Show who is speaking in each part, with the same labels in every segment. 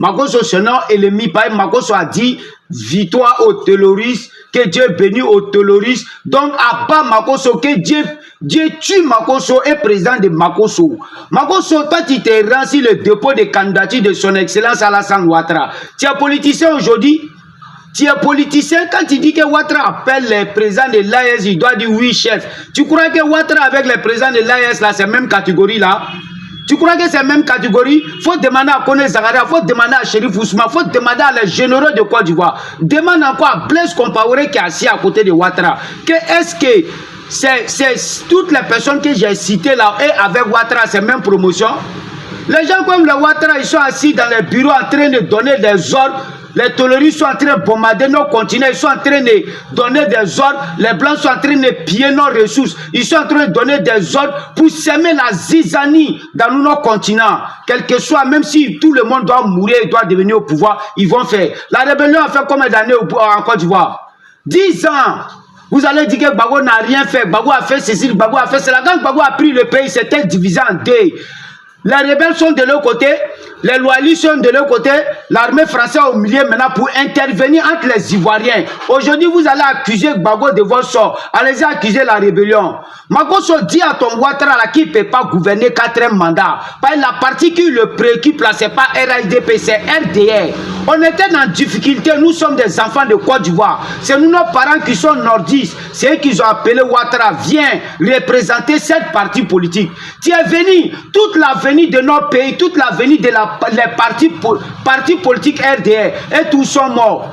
Speaker 1: Makoso, ce nom ennemi, par Makoso a dit victoire aux terroristes, que Dieu bénit aux terroristes. Donc, à part Makoso, que Dieu tue Makoso et président de Makoso. Makoso, toi, tu t'es rendu sur le dépôt de candidature de son excellence Alassane Ouattara. Tu es politicien aujourd'hui? Tu es politicien quand tu dis que Ouattara appelle les présidents de l'AES, il doit dire oui, chef. Tu crois que Ouattara avec les présidents de l'AES, là, c'est la même catégorie, là? Tu crois que c'est la même catégorie? Il faut demander à Kone Zagaria, il faut demander à Chérif Ousmane, il faut demander à les généraux de Côte d'Ivoire. Demande encore à Blaise Compaoré qui est assis à côté de Ouattara. Est-ce que c'est toutes les personnes que j'ai citées là et avec Ouattara, c'est même promotion? Les gens comme le Ouattara, ils sont assis dans les bureaux en train de donner des ordres. Les terroristes sont en train de bombarder nos continents, ils sont en train de donner des ordres, les blancs sont en train de piller nos ressources, ils sont en train de donner des ordres pour s'aimer la zizanie dans nos continents. Quel que soit, même si tout le monde doit mourir, doit devenir au pouvoir, ils vont faire. La rébellion a fait combien d'années en Côte d'Ivoire? 10 ans. Vous allez dire que Gbagbo n'a rien fait, Gbagbo a fait ceci, Gbagbo a fait cela. Quand Gbagbo a pris le pays, c'était divisé en deux. Les rebelles sont de l'autre côté, les loyalistes sont de l'autre côté, l'armée française au milieu maintenant pour intervenir entre les Ivoiriens. Aujourd'hui, vous allez accuser Gbagbo de votre sort. Allez-y accuser la rébellion. Makoso dit à ton Ouattara là qu'il ne peut pas gouverner 4e mandat. Parce que la partie qui le préoccupe là, ce n'est pas RHDP, c'est RDR. On était dans difficulté, nous sommes des enfants de Côte d'Ivoire. C'est nous, nos parents qui sont nordistes. C'est eux qui ont appelé Ouattara, viens représenter cette partie politique. Tu es venu, toute l'avenir de notre pays, toute l'avenir de les partis politiques RDR, et tous sont morts.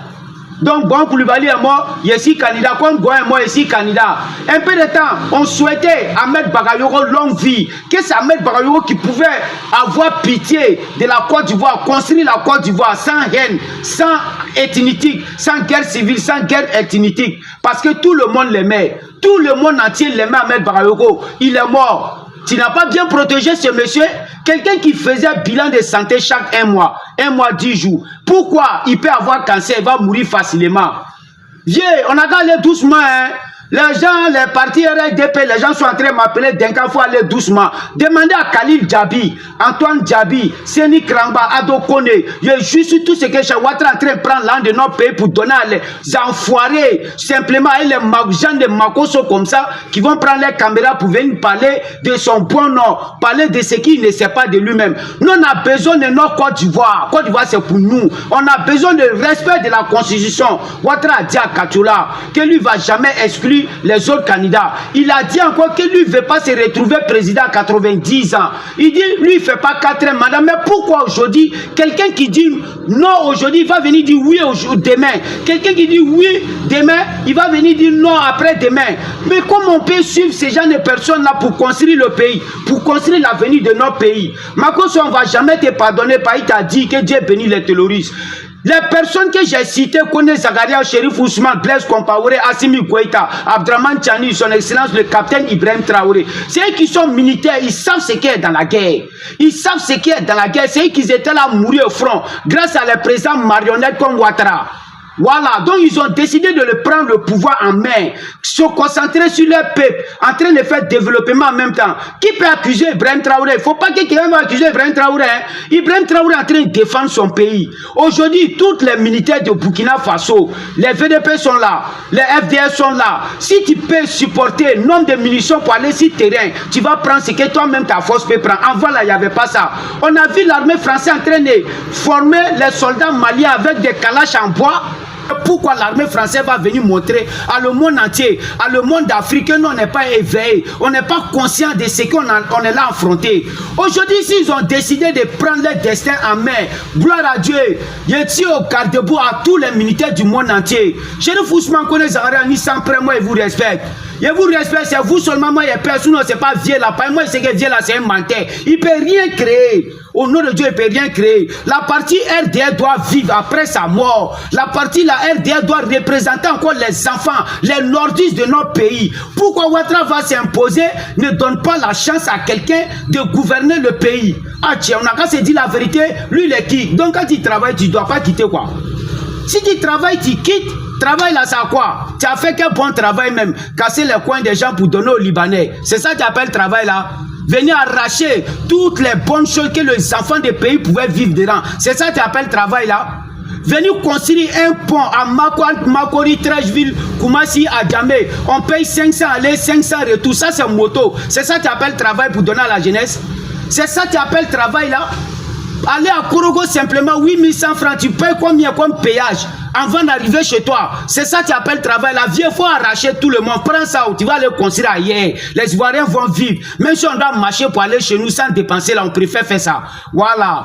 Speaker 1: Donc, Bon Koulibaly est mort, Yessi candidat, comme Goin est mort, Yessi candidat. Un peu de temps, on souhaitait Ahmed Bagayoko longue vie, que c'est Ahmed Bagayoko qui pouvait avoir pitié de la Côte d'Ivoire, construire la Côte d'Ivoire sans haine, sans ethnique, sans guerre civile, sans guerre ethnique. Parce que tout le monde l'aimait, tout le monde entier l'aimait Ahmed Bagayoko, il est mort. Tu n'as pas bien protégé ce monsieur. Quelqu'un qui faisait bilan de santé chaque 1 mois, 10 jours. Pourquoi il peut avoir cancer, il va mourir facilement? Viens, on a qu'à aller doucement, hein. Les gens, les partis RDP, les gens sont en train de m'appeler Denka, il faut aller doucement. Demandez à Khalil Djabi, Antoine Djabi, Seni Kramba, Ado Kone. Je juste tout ce que Ouattara est en train de prendre l'an de notre pays pour donner à les enfoirés, simplement et les gens de Makoso comme ça, qui vont prendre les caméras pour venir parler de son bon nom, parler de ce qu'il ne sait pas de lui-même. Nous, on a besoin de notre Côte d'Ivoire. Côte d'Ivoire, c'est pour nous. On a besoin de respect de la Constitution. Ouattara a dit à Katoula que lui ne va jamais exclure les autres candidats. Il a dit encore que lui ne veut pas se retrouver président à 90 ans. Il dit, lui, il ne fait pas 4e mandat. Mais pourquoi aujourd'hui, quelqu'un qui dit non aujourd'hui, il va venir dire oui demain. Quelqu'un qui dit oui demain, il va venir dire non après-demain. Mais comment on peut suivre ces gens de personnes-là pour construire le pays, pour construire l'avenir de notre pays? Makoso, on ne va jamais te pardonner parce qu'il t'a dit que Dieu bénit les terroristes. Les personnes que j'ai citées, Kone Zagaria, Chérif Ousmane, Blaise Compaoré, Assimi Goïta, Abdraman Tchani, son excellence le capitaine Ibrahim Traoré. C'est eux qui sont militaires, ils savent ce qu'il y a dans la guerre. Ils savent ce qu'il y a dans la guerre. C'est eux qui étaient là à mourir au front, grâce à les présidents marionnettes comme Ouattara. Voilà, donc ils ont décidé de le prendre le pouvoir en main, se concentrer sur leur peuple, en train de faire développement en même temps. Qui peut accuser Ibrahim Traoré? Il ne faut pas que quelqu'un va accuser Ibrahim Traoré. Hein. Ibrahim Traoré est en train de défendre son pays. Aujourd'hui, tous les militaires de Burkina Faso, les VDP sont là, les FDS sont là. Si tu peux supporter nombre de munitions pour aller sur le terrain, tu vas prendre ce que toi-même ta force peut prendre. Avant là, il n'y avait pas ça. On a vu l'armée française en train de former les soldats maliens avec des calaches en bois. Pourquoi l'armée française va venir montrer à le monde entier, à le monde d'Afrique, que nous on n'est pas éveillé, on n'est pas conscient de ce qu'on est là affronté. Aujourd'hui, s'ils ont décidé de prendre leur destin en main, gloire à Dieu, je tire au garde-boue à tous les militaires du monde entier. Chérif Ousmane Kone Zagaria, ni sans près, moi, je vous respecte. Je vous respecte, c'est vous seulement, moi, je perds, sinon, c'est pas vieux là. Moi, c'est que vieux là, c'est un menteur. Il ne peut rien créer. Au nom de Dieu, il ne peut rien créer. La partie RDR doit vivre après sa mort. La partie la RDR doit représenter encore les enfants, les nordistes de notre pays. Pourquoi Ouattara va s'imposer, ne donne pas la chance à quelqu'un de gouverner le pays? Ah tiens, on a qu'à se dire la vérité, lui il est qui? Donc quand tu travailles, tu ne dois pas quitter quoi? Si tu travailles, tu quittes. Travail là, c'est quoi? Tu as fait quel bon travail même? Casser les coins des gens pour donner aux Libanais. C'est ça que tu appelles travail là? venir arracher toutes les bonnes choses que les enfants des pays pouvaient vivre dedans. C'est ça que tu appelles travail là? Venir construire un pont à Makori, Trècheville, Koumassi, à Djamé. On paye 500 aller, 500 retour. Ça, c'est moto. C'est ça que tu appelles travail pour donner à la jeunesse? C'est ça que tu appelles travail là? Aller à Korogo simplement 8100 francs. Tu payes combien comme péage avant d'arriver chez toi? C'est ça que tu appelles travail. La vie, il faut arracher tout le monde. Prends ça ou tu vas aller construire ailleurs. Les Ivoiriens vont vivre. Même si on doit marcher pour aller chez nous sans dépenser là, on préfère faire ça. Voilà.